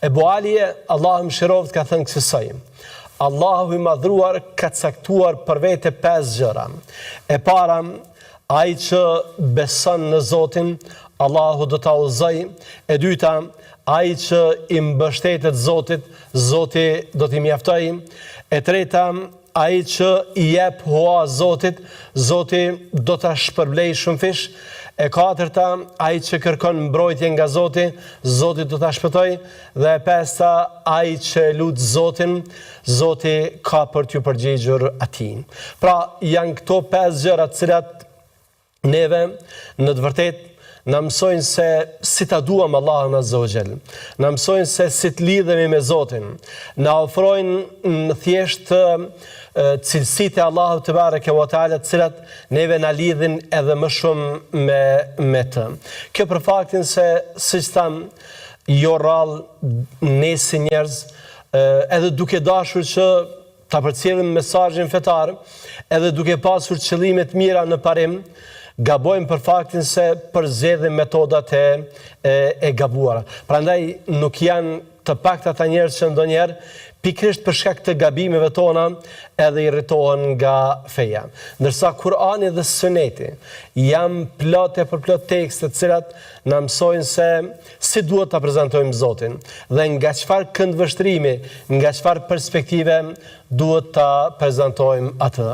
Ebu Alije, Allahu mëshiroft, ka thënë kësaj: Allahu i madhruar ka caktuar për vete 5 gjëra. E para, ai që beson në Zotin, Allahu do ta udhëzoj. E dyta, ai që i mbështetet Zotit, Zoti do t'i mjaftoj. E treta, ai që i jep hua Zotit, Zoti do ta shpërblej shumë fish. E katërta, ai që kërkon mbrojtje nga Zoti, Zoti do ta shpëtoj. Dhe e pesta, ai që lut Zotin, Zoti ka për t'ju përgjigjur atij. Pra, janë këto 5 gjëra të cilat neve në të vërtetë na mësojnë se si ta duam Allahun Azza wa Jall. Na mësojnë se si të lidhemi me Zotin. Na ofrojnë thjesht cilësitë e Allahut te bareke ve teala, të cilat neve na lidhin edhe më shumë me të. Kjo për faktin se, siç tham, jo rrallë ne si njerëz, edhe duke dashur që ta përcjellim mesazhin fetar, edhe duke pasur qëllime të mira në parim, gabojmë për faktin se përzgjedhim metodat e gabuara. Prandaj nuk janë të pakta ata njerëz që ndonjëherë pikërisht për shkak të gabimeve tona edhe i rritohen nga feja. Ndërsa Kurani dhe Suneti janë plot e përplot tekste të cilat na mësojnë se si duhet ta prezantojmë Zotin dhe nga çfarë këndvështrimi, nga çfarë perspektive duhet ta prezantojmë atë.